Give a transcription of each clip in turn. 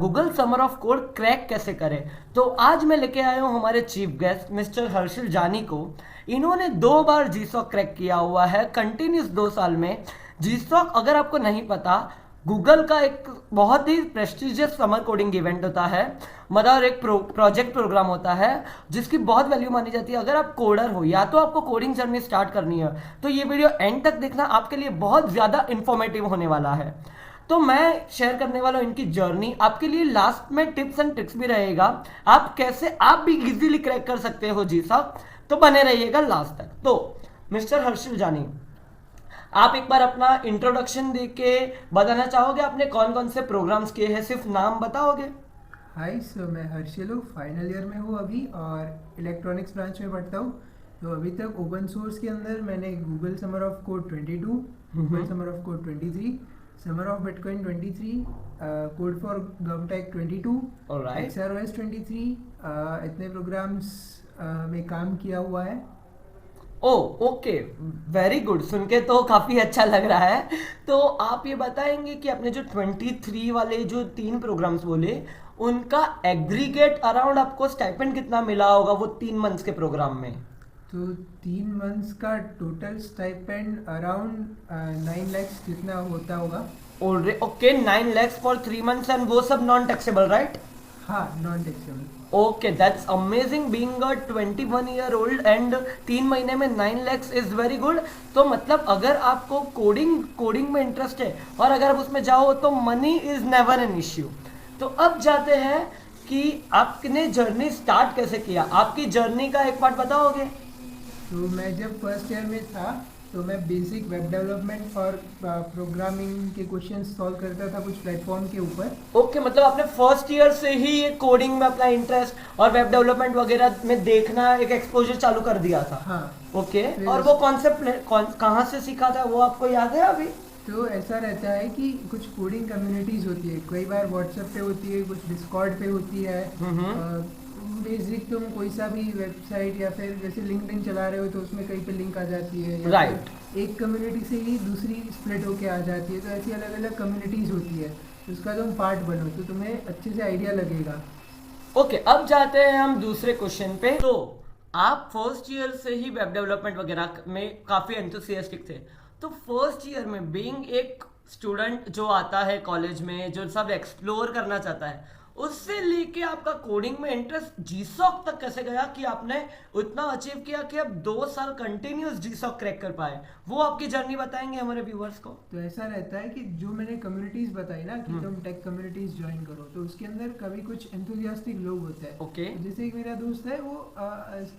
Google Summer of code crack कैसे करें। तो आज मैं लेके आया हूँ हमारे चीफ गेस्ट मिस्टर हर्षिल जानी को। इन्होंने 2 बार जीसॉक क्रैक किया हुआ है कंटिन्यूस 2 साल में। जीसॉक अगर आपको नहीं पता, गूगल का एक बहुत ही प्रेस्टिजियस समर कोडिंग इवेंट होता है, मतलब एक प्रोजेक्ट प्रोग्राम होता है जिसकी बहुत वैल्यू मानी जाती है। अगर आप कोडर हो या तो आपको कोडिंग जर्नी स्टार्ट करनी है तो ये वीडियो एंड तक देखना, आपके लिए बहुत ज़्यादा इंफॉर्मेटिव होने वाला है। तो मैं शेयर करने वाला हूँ इनकी जर्नी आपके लिए। लास्ट में टिप्स एंड ट्रिक्स भी रहेगा, आप कैसे आप भी इजीली क्रैक कर सकते हो जीसॉक। तो बने रहिएगा लास्ट तक। तो मिस्टर हर्षिल जानी, आप एक बार अपना इंट्रोडक्शन दे के बताना चाहोगे आपने कौन कौन से प्रोग्राम्स किए हैं, सिर्फ नाम बताओगे। हाय सर, मैं हर्षिल हूँ, फाइनल ईयर में हूँ अभी और इलेक्ट्रॉनिक्स ब्रांच में पढ़ता हूँ। तो अभी तक ओपन सोर्स के अंदर मैंने Google Summer of Code 22, Google Summer of Code 23, Summer of Bitcoin 23, Code for GovTech 22, XROS 23, इतने प्रोग्राम्स में काम किया हुआ है। Okay, very good. सुन के तो काफ़ी अच्छा लग रहा है। तो आप ये बताएंगे कि आपने जो 23 वाले जो 3 प्रोग्राम्स बोले, उनका एग्रीगेट अराउंड आपको स्टाइपेंड कितना मिला होगा वो 3 मंथ्स के प्रोग्राम में। तो 3 मंथ्स का टोटल स्टाइपेंड अराउंड 9 lakhs जितना होता होगा। Okay, 9 lakhs for 3 months and वो सब नॉन टैक्सेबल, राइट? हाँ, non taxable. Okay, that's amazing being a 21-year-old and 3 महीने में 9 lakhs इज वेरी गुड। तो मतलब अगर आपको कोडिंग में इंटरेस्ट है और अगर आप उसमें जाओ तो money is never an issue. तो अब जाते हैं कि आपने जर्नी स्टार्ट कैसे किया, आपकी जर्नी का एक पार्ट बताओगे। तो मैं जब फर्स्ट ईयर में था तो मैं बेसिक वेब डेवलपमेंट और प्रोग्रामिंग के क्वेश्चन सॉल्व करता था कुछ प्लेटफॉर्म के ऊपर। ओके, मतलब आपने फर्स्ट ईयर से ही ये कोडिंग में अपना इंटरेस्ट और वेब डेवलपमेंट वगैरह में देखना एक एक्सपोजर चालू कर दिया था। हाँ। ओके, और वो कॉन्सेप्ट कहाँ से सीखा था, वो आपको याद है अभी? तो ऐसा रहता है कि कुछ कोडिंग कम्युनिटीज होती है, कई बार व्हाट्सएप पे होती है, कुछ डिस्कॉर्ड पे होती है। बेसिक तुम कोई सा भी वेबसाइट या फिर जैसे लिंक्डइन चला रहे हो तो उसमें कहीं पे लिंक आ जाती है, या राइट। एक कम्युनिटी से ही दूसरी स्प्लिट होके आ जाती है। तो ऐसी अलग अलग कम्युनिटीज होती है, उसका तुम पार्ट बनो तो तुम्हें अच्छे से आइडिया लगेगा। ओके, अब जाते हैं हम दूसरे क्वेश्चन पे। तो आप फर्स्ट ईयर से ही वेब डेवलपमेंट वगैरह में काफी एंथुसियास्टिक थे। तो फर्स्ट ईयर में बीइंग एक स्टूडेंट जो आता है कॉलेज में, जो सब एक्सप्लोर करना चाहता है, उससे लेके आपका कोडिंग में इंटरेस्ट जीसॉक तक कैसे गया कि आपने उतना अचीव किया कि आप 2 साल कंटिन्यूस जीसॉक क्रैक कर पाए, वो आपकी जर्नी बताएंगे हमारे व्यूअर्स को। तो ऐसा रहता है कि जो मैंने कम्युनिटीज बताई ना कि तुम टेक कम्युनिटीज ज्वाइन करो, तो उसके अंदर कभी कुछ एंथुसियास्टिक लोग होते हैं। ओके। जैसे एक मेरा दोस्त है, वो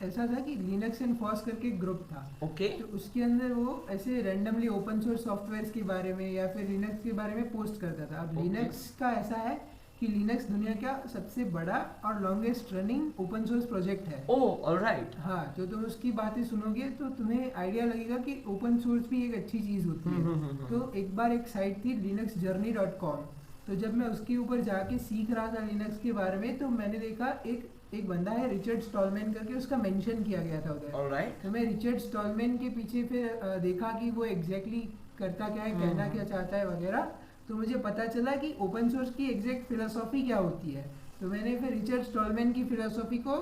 ऐसा था कि लिनक्स एंड फॉस करके एक ग्रुप था। ओके। तो उसके अंदर वो ऐसे रैंडमली ओपन सोर्स सॉफ्टवेयर के बारे में या फिर लिनक्स के बारे में पोस्ट करता था। अब लिनक्स का ऐसा है कि लिनक्स दुनिया का सबसे बड़ा और longest running open source project है। ओह, ऑलराइट। हाँ, तो तुम उसकी बातें सुनोगे तो तुम्हें आइडिया लगेगा कि ओपन सोर्स भी एक अच्छी चीज़ होती है। तो एक बार एक साइट थी linuxjourney.com, तो जब मैं उसके ऊपर जाके सीख रहा था लिनक्स के बारे में, तो मैंने देखा एक बंदा है रिचर्ड स्टॉलमैन करके, उसका मेंशन किया गया था उधर। ऑलराइट। तो मैं रिचर्ड स्टॉलमैन के पीछे फिर देखा कि वो एग्जैक्टली करता क्या है, कहना क्या चाहता है वगैरह। तो मुझे पता चला कि ओपन सोर्स की एग्जैक्ट फिलोसॉफी क्या होती है। तो मैंने फिर रिचर्ड स्टॉलमैन की फिलोसॉफी को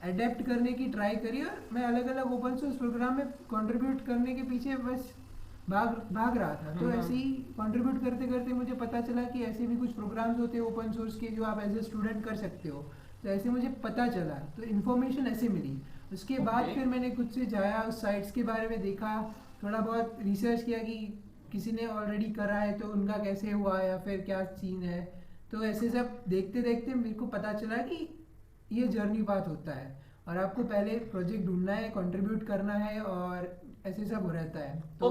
अडेप्ट करने की ट्राई करी और मैं अलग अलग ओपन सोर्स प्रोग्राम में कंट्रीब्यूट करने के पीछे बस भाग रहा था। तो ऐसे ही कंट्रीब्यूट करते करते मुझे पता चला कि ऐसे भी कुछ प्रोग्राम्स होते हैं ओपन सोर्स के जो आप एज ए स्टूडेंट कर सकते हो। तो ऐसे मुझे पता चला, तो इन्फॉर्मेशन ऐसे मिली। उसके बाद फिर मैंने कुछ से जाया, उस साइट्स के बारे में देखा, थोड़ा बहुत रिसर्च किया कि किसी ने ऑलरेडी करा है तो उनका कैसे हुआ या फिर क्या सीन है। तो ऐसे सब देखते देखते मेरे को पता चला कि ये जर्नी पाथ होता है और आपको पहले प्रोजेक्ट ढूंढना है, कंट्रीब्यूट करना है और ऐसे सब हो रहता है। तो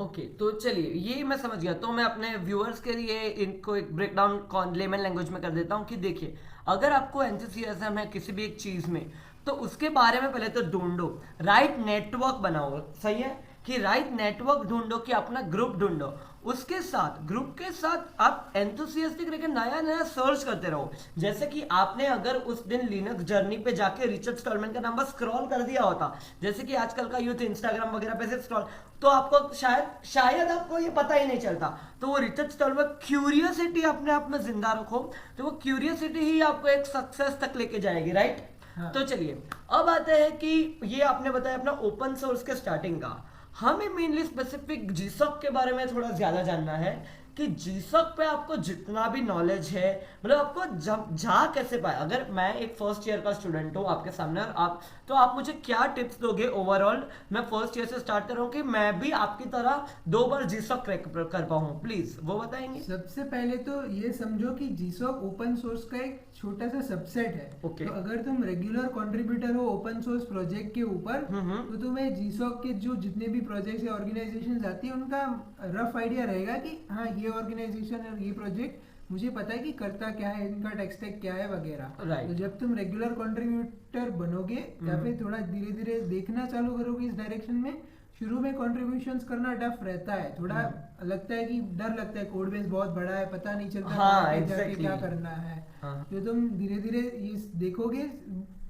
ओके, तो चलिए ये मैं समझ गया। तो मैं अपने व्यूअर्स के लिए इनको एक ब्रेक डाउन लेमन लैंग्वेज में कर देता हूँ कि देखिए, अगर आपको एंथुसियाज्म है किसी भी एक चीज़ में, तो उसके बारे में पहले तो ढूंढो, राइट नेटवर्क बनाओ। सही है कि राइट नेटवर्क ढूंढो, कि अपना ग्रुप ढूंढो, उसके साथ ग्रुप के साथ आप एंथुसियास्टिक रह नया नया सर्च करते रहो। जैसे कि आपने अगर उस दिन लिनक्स जर्नी पे जाके रिचर्ड स्टॉलमैन का नाम बस स्क्रॉल कर दिया होता, जैसे कि आजकल का यूथ इंस्टाग्राम वगैरह पे से स्क्रॉल, तो आपको शायद आपको ये पता ही नहीं चलता। तो वो रिचर्ड स्टॉलमैन, क्यूरियोसिटी अपने आप में जिंदा रखो, तो वो क्यूरियोसिटी ही आपको एक सक्सेस तक लेके जाएगी, राइट। हाँ। तो चलिए अब आते हैं कि ये आपने बताया अपना ओपन सोर्स के स्टार्टिंग का, हमें मेनली स्पेसिफिक जीसॉक के बारे में थोड़ा ज्यादा जानना है कि जीसॉक पे आपको जितना भी नॉलेज है, मतलब आपको जा कैसे पाए। अगर मैं एक फर्स्ट ईयर का स्टूडेंट हूँ आपके सामने, और आप, तो आप मुझे क्या टिप्स दोगे ओवरऑल, मैं फर्स्ट ईयर से स्टार्ट कर रहा हूँ कि मैं भी आपकी तरह 2 बार जीसॉक क्रैक कर पाऊँ, प्लीज वो बताएंगे। सबसे पहले तो ये समझो कि जीसॉक ओपन सोर्स का एक छोटा सा सबसेट है। Okay. तो अगर तुम रेगुलर कंट्रीब्यूटर हो ओपन सोर्स प्रोजेक्ट के ऊपर, तो तुम्हें जीसॉक के जो जितने भी प्रोजेक्ट्स या ऑर्गेनाइजेशंस आती है उनका रफ आइडिया रहेगा कि हाँ ये ऑर्गेनाइजेशन और ये प्रोजेक्ट मुझे पता है कि करता क्या है, इनका टेक स्टैक क्या है वगैरह। Right. तो जब तुम रेगुलर कंट्रीब्यूटर बनोगे या फिर थोड़ा धीरे धीरे देखना चालू करोगे इस डायरेक्शन में, शुरू में कंट्रीब्यूशंस करना टफ रहता है, थोड़ा लगता है कि डर लगता है, कोड बेस बहुत बड़ा है, पता नहीं चलता हाँ, आगे जाके exactly. क्या करना है। हाँ. तो तुम धीरे धीरे ये देखोगे,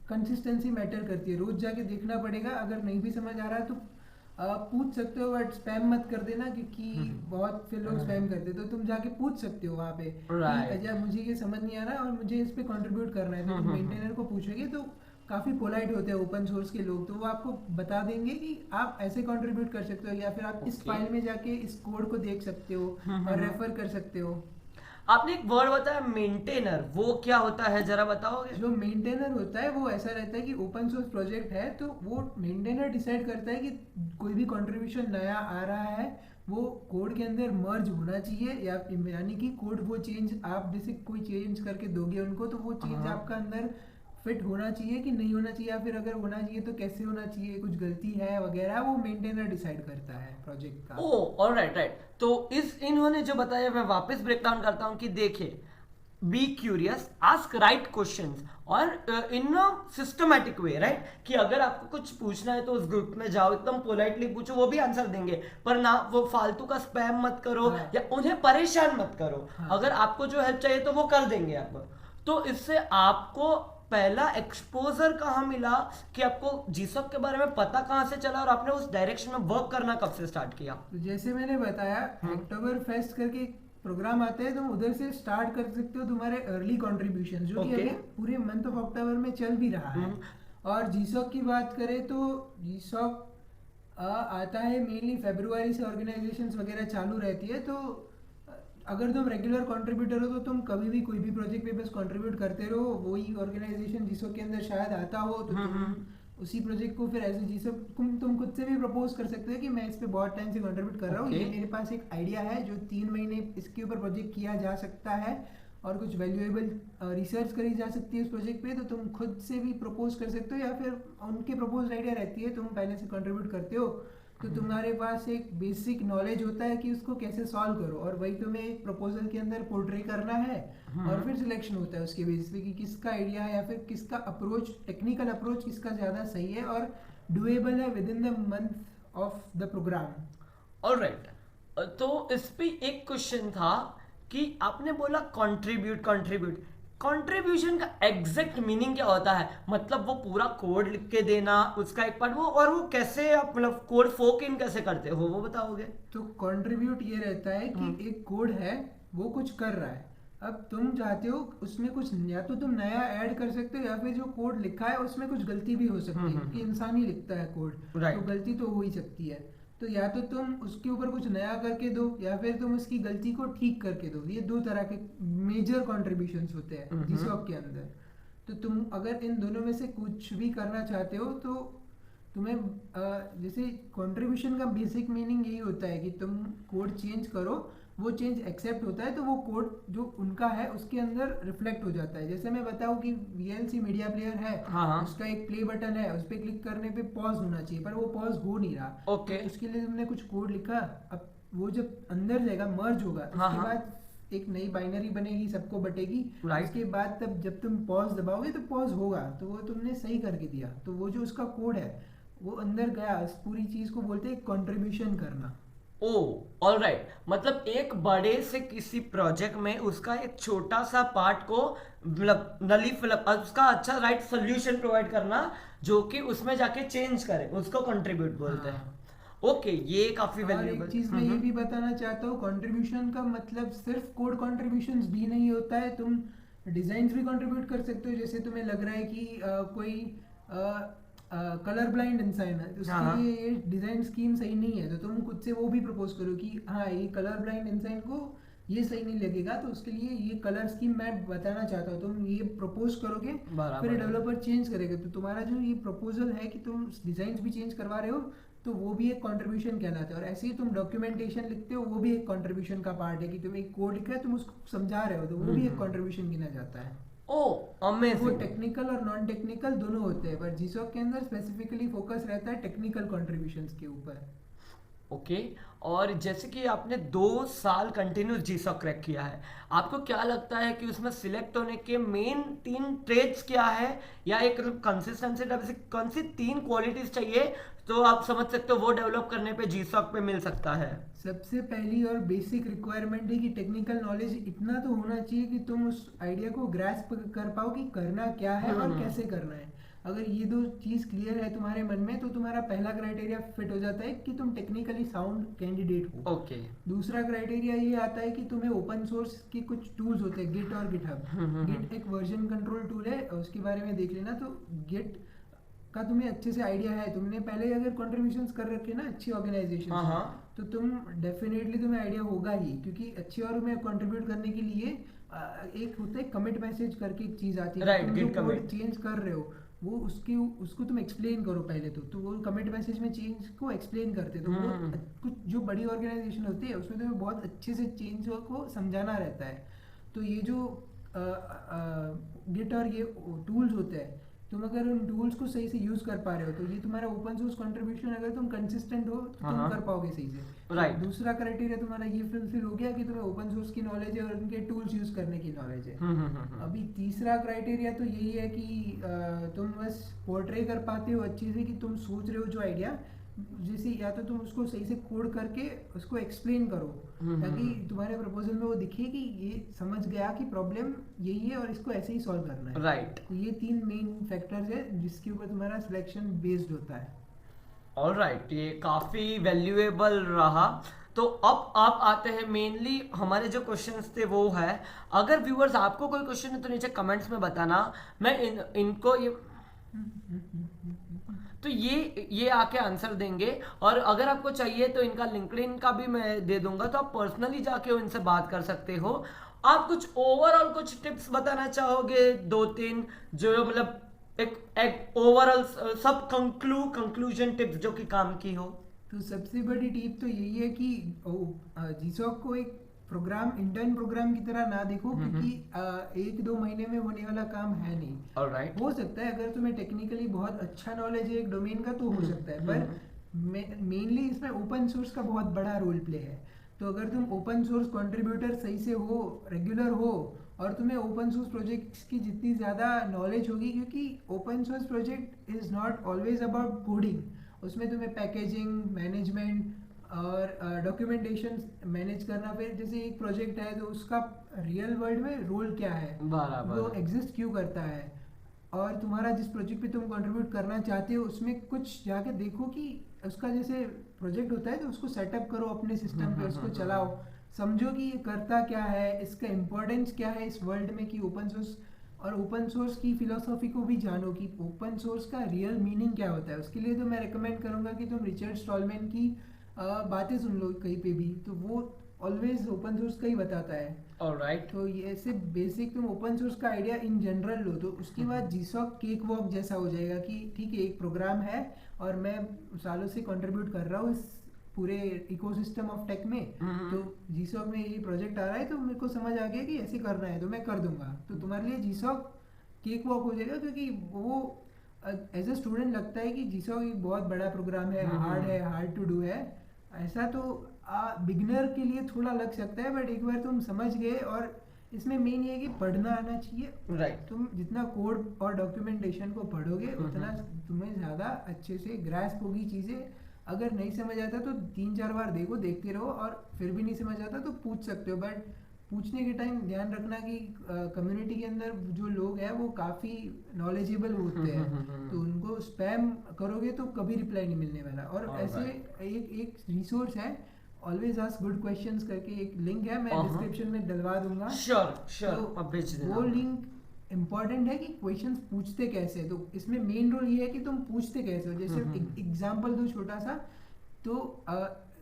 कंसिस्टेंसी मैटर करती है, रोज जाके देखना पड़ेगा। अगर नहीं भी समझ आ रहा है तो पूछ सकते हो, बट स्पैम मत कर देना, क्योंकि बहुत फिर लोग स्पैम करते हैं। तो तुम जाके पूछ सकते हो वहाँ पे कि अजय मुझे ये समझ नहीं आ रहा और मुझे इस पे कंट्रीब्यूट करना है, तो तुम मेंटेनर को पूछोगे तो काफ़ी पोलाइट होते हैं ओपन सोर्स के लोग, तो वो आपको बता देंगे कि आप ऐसे कंट्रीब्यूट कर सकते हो, या फिर आप इस फाइल में जाके इस कोड को देख सकते हो और रेफर कर सकते हो। आपने एक वर्ड बताया मेंटेनर, वो क्या होता है जरा बताओगे। जो मेंटेनर होता है वो ऐसा रहता है कि ओपन सोर्स प्रोजेक्ट है तो वो मेंटेनर डिसाइड करता है कि कोई भी कंट्रीब्यूशन नया आ रहा है वो कोड के अंदर मर्ज होना चाहिए, या यानी कि कोड वो चेंज आप जैसे कोई चेंज करके दोगे उनको तो वो चेंज आपका अंदर फिट होना चाहिए कि नहीं होना चाहिए, या फिर अगर होना चाहिए तो कैसे होना चाहिए, कुछ गलती है वगैरह, वो मेंटेनर डिसाइड करता है प्रोजेक्ट का। ओह ऑलराइट, राइट। तो इस इन्होंने जो बताया मैं वापस ब्रेक डाउन करता हूं कि देखिए, be curious, ask right questions, और इन अ सिस्टमैटिक वे, राइट, कि अगर आपको कुछ पूछना है तो उस ग्रुप में जाओ, एकदम पोलाइटली पूछो, वो भी आंसर देंगे, पर ना वो फालतू का स्पैम मत करो। हाँ। या उन्हें परेशान मत करो। हाँ। अगर आपको जो हेल्प चाहिए तो वो कर देंगे आपको। तो इससे आपको पहला एक्सपोजर कहाँ मिला कि आपको जीसॉक के बारे में पता कहाँ से चला, और आपने उस डायरेक्शन में वर्क करना कब से स्टार्ट किया। तो जैसे मैंने बताया, अक्टूबर फेस्ट करके प्रोग्राम आते हैं, तुम उधर से स्टार्ट कर सकते हो तुम्हारे अर्ली कंट्रीब्यूशन, जो कि अभी पूरे मंथ ऑफ अक्टूबर में चल भी रहा है। और जीसॉक की बात करें तो जीसॉक आता है मेनली फरवरी से ऑर्गेनाइजेशंस वगैरह चालू रहती है। तो अगर तुम रेगुलर कंट्रीब्यूटर हो तो तुम कभी भी कोई भी प्रोजेक्ट पे बस कंट्रीब्यूट करते रहो, वही ऑर्गेनाइजेशन जीसॉक के अंदर शायद आता हो तो तुम उसी प्रोजेक्ट को फिर एज ए जीसॉक तुम खुद से भी प्रपोज कर सकते हो कि मैं इस पे बहुत टाइम से कंट्रीब्यूट कर रहा हूँ, ये मेरे पास एक आइडिया है जो 3 महीने इसके ऊपर प्रोजेक्ट किया जा सकता है और कुछ वैल्यूएबल रिसर्च करी जा सकती है उस प्रोजेक्ट पे, तो तुम खुद से भी प्रपोज कर सकते हो, या फिर उनके प्रपोज आइडिया रहती है, तुम पहले से कंट्रीब्यूट करते हो तो तुम्हारे पास एक बेसिक नॉलेज होता है कि उसको कैसे सॉल्व करो, और वही तुम्हें एक प्रपोजल के अंदर पोर्ट्रे करना है, और फिर सिलेक्शन होता है उसके बेसिस पे कि किसका आइडिया है या फिर किसका अप्रोच, टेक्निकल अप्रोच किसका ज़्यादा सही है और डुएबल है within the month of the program. Alright, तो इस पे एक क्वेश्चन था कि आपने बोला कंट्रीब्यूट, कंट्रीब्यूशन का एग्जैक्ट मीनिंग क्या होता है, मतलब वो पूरा कोड लिख के देना उसका एक पार्ट, वो और वो कैसे आप मतलब कोड फोक इन कैसे करते हो वो बताओगे। तो कंट्रीब्यूट ये रहता है कि एक कोड है वो कुछ कर रहा है, अब तुम चाहते हो उसमें कुछ या तो तुम नया ऐड कर सकते हो, या फिर जो कोड लिखा है उसमें कुछ गलती भी हो सकती है, क्योंकि इंसान ही लिखता है कोड, तो गलती तो हो ही सकती है। तो या तो तुम उसके ऊपर कुछ नया करके दो, या फिर तुम उसकी गलती को ठीक करके दो। ये 2 तरह के मेजर कॉन्ट्रीब्यूशंस होते हैं जीसॉक के अंदर। तो तुम अगर इन दोनों में से कुछ भी करना चाहते हो तो तुम्हें जैसे कंट्रीब्यूशन का बेसिक मीनिंग यही होता है कि तुम कोड चेंज करो, वो चेंज एक्सेप्ट होता है तो वो कोड जो उनका है उसके अंदर रिफ्लेक्ट हो जाता है। जैसे मैं बताऊं कि VLC मीडिया प्लेयर है, उसका एक प्ले बटन है, उस पर क्लिक करने पे पॉज होना चाहिए पर वो पॉज हो नहीं रहा। ओके, उसके लिए तुमने कुछ कोड लिखा, अब वो जब अंदर जाएगा मर्ज होगा, उसके बाद एक नई बाइनरी बनेगी, सबको बटेगी, उसके बाद तब जब तुम पॉज दबाओगे तो पॉज होगा, तो वो तुमने सही करके दिया। तो वो जो उसका कोड है वो अंदर गया, इस पूरी चीज को बोलते हैं कंट्रीब्यूशन करना। ओ ऑल राइट, मतलब एक बड़े से किसी प्रोजेक्ट में उसका एक छोटा सा पार्ट को मतलब नली फिलअप उसका अच्छा राइट सोल्यूशन प्रोवाइड करना जो कि उसमें जाके चेंज करे, उसको कंट्रीब्यूट बोलते हैं। ओके, ये काफी और एक वैल्यूएबल। चीज मैं ये भी बताना चाहता हूँ, कंट्रीब्यूशन का मतलब सिर्फ कोड कंट्रीब्यूशंस भी नहीं होता है, तुम डिजाइन्स भी कंट्रीब्यूट कर सकते हो। जैसे तुम्हें लग रहा है कि कोई कलर ब्लाइंड इंसान है, तो हाँ उसके हाँ। लिए ये डिजाइन स्कीम सही नहीं है, तो तुम खुद से वो भी प्रपोज करो कि हाँ ये कलर ब्लाइंड इंसान को ये सही नहीं लगेगा, तो उसके लिए ये कलर स्कीम मैं बताना चाहता हूँ, तुम ये प्रपोज करोगे, बराबर फिर है। डेवलपर चेंज करेगा। तो तुम्हारा जो ये प्रपोजल है कि तुम डिजाइन भी चेंज करवा रहे हो, तो वो भी एक कंट्रीब्यूशन कहलाता है। और ऐसे ही तुम डॉक्यूमेंटेशन लिखते हो, वो भी एक कंट्रीब्यूशन का पार्ट है कि तुम एक कोड लिख रहे हो, तुम उसको समझा रहे हो, तो वो भी एक कंट्रीब्यूशन गिना जाता है। ओ वो अमेजिंग। टेक्निकल और नॉन टेक्निकल दोनों होते हैं, पर जीसॉक के अंदर स्पेसिफिकली फोकस रहता है टेक्निकल कंट्रीब्यूशंस के ऊपर। ओके, और जैसे कि आपने 2 साल कंटिन्यूस जीसॉक क्रैक किया है, आपको क्या लगता है कि उसमें सिलेक्ट होने के मेन 3 ट्रेड्स क्या है, या एक कंसिस्टेंसी टाइप से कौन सी 3 क्वालिटीज चाहिए तो आप समझ सकते हो वो डेवलप करने पे जीसॉक पे मिल सकता है? सबसे पहली और बेसिक रिक्वायरमेंट है कि टेक्निकल नॉलेज इतना तो होना चाहिए कि तुम उस आइडिया को ग्रास्प कर पाओ कि करना क्या है और कैसे करना है। अगर ये दो चीज क्लियर है तुम्हारे मन में, तो तुम्हारा पहला क्राइटेरिया फिट हो जाता है कि तुम टेक्निकली साउंड कैंडिडेट हो। ओके। दूसरा क्राइटेरिया ये आता है कि तुम्हें ओपन सोर्स के कुछ टूल्स होते हैं, गिट और गिटहब। गिट एक वर्जन कंट्रोल टूल है, उसके बारे में देख लेना। तो गिट का तुम्हें अच्छे से आइडिया है, तुमने पहले अगर कंट्रीब्यूशंस कर रखे ना अच्छी ऑर्गेनाइजेशन हाँ से, हाँ। तो तुम डेफिनेटली तुम्हें आइडिया होगा ही, क्योंकि अच्छी और में कंट्रीब्यूट करने के लिए एक होता है कमिट मैसेज करके एक चीज आती है। राइट, तुम जो गिट कोड कमिट। चेंज कर रहे हो, वो उसको तुम एक्सप्लेन करो पहले। तो वो कमिट मैसेज में चेंज को एक्सप्लेन करते, तो वो कुछ जो बड़ी ऑर्गेनाइजेशन होती है उसमें तुम्हें बहुत अच्छे से चेंज को समझाना रहता है। तो ये जो गिट और ये टूल्स होते हैं, तुम अगर उन टूल्स को सही से यूज कर पा रहे हो, तो ये तुम्हारा ओपन सोर्स कंट्रीब्यूशन, अगर तुम कंसिस्टेंट हो तो तुम कर पाओगे सही से। राइट। दूसरा क्राइटेरिया तुम्हारा ये फुलफिल हो गया कि तुम्हें ओपन सोर्स की नॉलेज है और उनके टूल्स यूज करने की नॉलेज है। अभी तीसरा क्राइटेरिया तो यही है कि तुम बस पोर्ट्रे कर पाते हो अच्छे से कि तुम सोच रहे हो जो आइडिया, जैसे या तो तुम उसको सही से कोड करके उसको एक्सप्लेन करो, ताकि तुम्हारे प्रपोजल में वो दिखे कि ये समझ गया कि प्रॉब्लम यही है और इसको ऐसे ही सॉल्व करना है। राइट। तो ये 3 मेन फैक्टर्स है जिसके ऊपर तुम्हारा सिलेक्शन बेस्ड होता है। ऑल राइट, ये काफी वैल्यूएबल रहा। तो अब आप आते हैं मेनली हमारे जो क्वेश्चंस थे वो है, अगर व्यूअर्स आपको कोई क्वेश्चन है तो नीचे कमेंट्स में बताना, मैं इनको ये तो ये आके आंसर देंगे। और अगर आपको चाहिए तो इनका लिंक्डइन का भी मैं दे दूंगा, तो आप पर्सनली जाके इनसे बात कर सकते हो। आप कुछ ओवरऑल कुछ टिप्स बताना चाहोगे 2-3, जो मतलब एक ओवरऑल सब कंक्लूजन टिप्स जो कि काम की हो? तो सबसे बड़ी टिप तो यही है कि जीसॉक को एक प्रोग्राम, इंटर्न प्रोग्राम की तरह ना देखो, क्योंकि 1-2 महीने में होने वाला काम है नहीं। ऑलराइट। हो सकता है अगर तुम्हें टेक्निकली बहुत अच्छा नॉलेज है एक डोमेन का तो हो सकता है, पर मेनली इसमें ओपन सोर्स का बहुत बड़ा रोल प्ले है। तो अगर तुम ओपन सोर्स कंट्रीब्यूटर सही से हो, रेगुलर हो, और तुम्हें ओपन सोर्स प्रोजेक्ट्स की जितनी ज़्यादा नॉलेज होगी, क्योंकि open source project is not always about coding, उसमें तुम्हें पैकेजिंग, मैनेजमेंट और डॉक्यूमेंटेशन मैनेज करना। फिर जैसे एक प्रोजेक्ट है तो उसका रियल वर्ल्ड में रोल क्या है, बराबर। वो एग्जिस्ट क्यों करता है, और तुम्हारा जिस प्रोजेक्ट पे तुम कंट्रीब्यूट करना चाहते हो उसमें कुछ जाके देखो कि उसका जैसे प्रोजेक्ट होता है तो उसको सेटअप करो अपने सिस्टम पे, उसको चलाओ, समझो कि ये करता क्या है, इसका इम्पोर्टेंस क्या है इस वर्ल्ड में, कि ओपन सोर्स और ओपन सोर्स की फिलोसॉफी को भी जानो कि ओपन सोर्स का रियल मीनिंग क्या होता है। उसके लिए तो मैं रिकमेंड करूंगा कि तुम रिचर्ड स्टॉलमैन की बातें सुन लो कहीं पे भी, तो वो ऑलवेज ओपन सोर्स का ही बताता है। ऑलराइट। तो ये ऐसे बेसिक तुम ओपन सोर्स का आइडिया इन जनरल लो, तो उसके बाद जीसॉक केक वॉक जैसा हो जाएगा कि ठीक है एक प्रोग्राम है और मैं सालों से कंट्रीब्यूट कर रहा हूँ इस पूरे इकोसिस्टम ऑफ टेक में, तो जीसॉक में ये प्रोजेक्ट आ रहा है तो मेरे को समझ आ गया कि ऐसे करना है तो मैं कर दूंगा। तो तुम्हारे लिए जीसॉक केक वॉक हो जाएगा, क्योंकि वो एज ए स्टूडेंट लगता है कि जीसॉक एक बहुत बड़ा प्रोग्राम है, हार्ड टू डू है। ऐसा तो बिगनर के लिए थोड़ा लग सकता है, बट एक बार तुम समझ गए और इसमें मेन ये है कि पढ़ना आना चाहिए। राइट। तुम जितना कोड और डॉक्यूमेंटेशन को पढ़ोगे उतना तुम्हें ज़्यादा अच्छे से ग्रास्प होगी चीज़ें। अगर नहीं समझ आता तो 3-4 बार देखो, देखते रहो, और फिर भी नहीं समझ आता तो पूछ सकते हो। बट पूछने के टाइम ध्यान रखना कि कम्युनिटी के अंदर जो लोग हैं वो काफ़ी नॉलेजेबल होते हैं, तो उनको स्पैम करोगे तो कभी रिप्लाई नहीं मिलने वाला। और ऐसे एक रिसोर्स है, ऑलवेज आस्क गुड क्वेश्चंस करके, एक लिंक है, मैं डिस्क्रिप्शन में डलवा दूंगा। श्योर अब भेज देना। वो लिंक इम्पॉर्टेंट है कि क्वेश्चंस पूछते कैसे हैं। तो इसमें मेन रोल ये है कि तुम पूछते कैसे हो। जैसे एग्जांपल दो छोटा सा, तो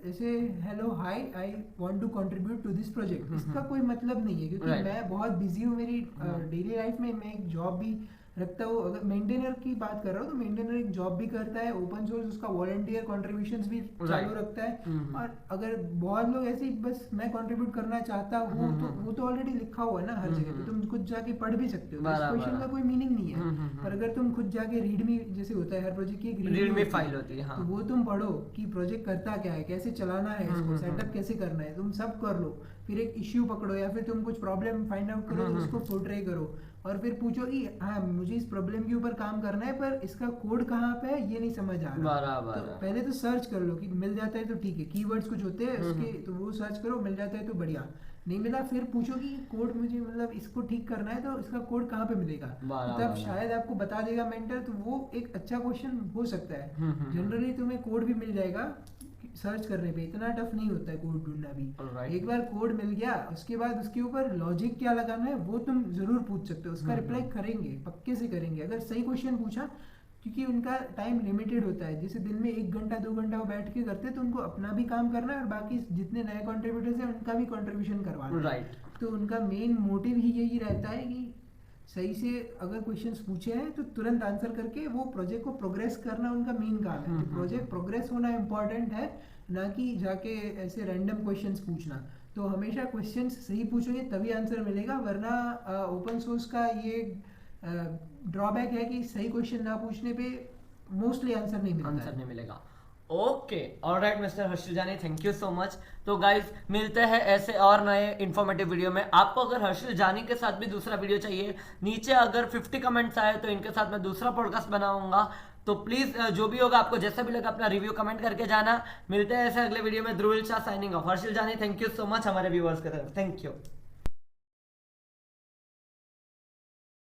जैसे hello hi I want to contribute to this project, इसका कोई मतलब नहीं है, क्योंकि मैं बहुत बिजी हूँ, मेरी डेली लाइफ में मैं एक जॉब भी रखता हूँ। अगर मेंटेनर की बात कर रहा हूँ तो मेंटेनर एक जॉब भी करता है, ओपन सोर्स उसका वॉलंटियर कंट्रीब्यूशंस भी चालू रखता है। और अगर बहुत लोग ऐसे ही बस मैं कंट्रीब्यूट करना चाहता हूँ तो वो तो ऑलरेडी लिखा हुआ है ना हर जगह पे, तुम खुद जाके पढ़ भी सकते हो। इस क्वेश्चन का कोई मीनिंग नहीं है। पर अगर तुम खुद जाके रीडमी, जैसे होता है हर प्रोजेक्ट की एक रीडमी फाइल होती है, तो वो तुम पढ़ो कि प्रोजेक्ट करता क्या है, कैसे चलाना है इसको, सेटअप कैसे करना है, तुम सब कर लो। फिर एक इश्यू पकड़ो या फिर तुम कुछ प्रॉब्लम फाइंड आउट करो तो उसको पोर्ट्रे करो, और फिर पूछो कि हाँ मुझे इस प्रॉब्लम के ऊपर काम करना है पर इसका कोड कहाँ पे है ये नहीं समझ आ रहा। तो पहले तो सर्च कर लो कि मिल जाता है तो ठीक है, कीवर्ड्स कुछ होते हैं उसके, तो वो सर्च करो, मिल जाता है तो बढ़िया, नहीं मिला फिर पूछो कि कोड मुझे मतलब इसको ठीक करना है तो इसका कोड कहाँ पे मिलेगा, तब शायद आपको बता देगा मेंटर। तो वो एक अच्छा क्वेश्चन हो सकता है। जनरली तुम्हें कोड भी मिल जाएगा सर्च करने पे, इतना टफ नहीं होता है कोड ढूंढना भी। एक बार कोड मिल गया उसके बाद उसके ऊपर लॉजिक क्या लगाना है वो तुम जरूर पूछ सकते हो, उसका रिप्लाई करेंगे, पक्के से करेंगे अगर सही क्वेश्चन पूछा, क्योंकि उनका टाइम लिमिटेड होता है। जैसे दिन में 1 घंटा 2 घंटा वो बैठ के करते हैं तो उनको अपना भी काम करना है और बाकी जितने नए कॉन्ट्रीब्यूटर्स हैं उनका भी कॉन्ट्रीब्यूशन करवाना है। तो उनका मेन मोटिव ही यही रहता है कि सही से अगर क्वेश्चंस पूछे हैं तो तुरंत आंसर करके वो प्रोजेक्ट को प्रोग्रेस करना उनका मेन काम है। तो प्रोजेक्ट प्रोग्रेस होना इम्पोर्टेंट है, ना कि जाके ऐसे रैंडम क्वेश्चंस पूछना। तो हमेशा क्वेश्चंस सही पूछोगे तभी आंसर मिलेगा, वरना ओपन सोर्स का ये ड्रॉबैक है कि सही क्वेश्चन ना पूछने पे मोस्टली आंसर नहीं मिलेगा। ओके, ऑलराइट मिस्टर हर्षिल जानी, थैंक यू सो मच। तो गाइज मिलते हैं ऐसे और नए इन्फॉर्मेटिव वीडियो में। आपको अगर हर्षिल जानी के साथ भी दूसरा वीडियो चाहिए, नीचे अगर 50 कमेंट्स आए तो इनके साथ मैं दूसरा पॉडकास्ट बनाऊंगा। तो प्लीज जो भी होगा आपको जैसा भी लगा अपना रिव्यू कमेंट करके जाना। मिलते हैं ऐसे अगले वीडियो में। Dhruvil Shah signing off. हर्षिल जानी थैंक यू सो मच हमारे व्यूअर्स की तरफ, थैंक यू।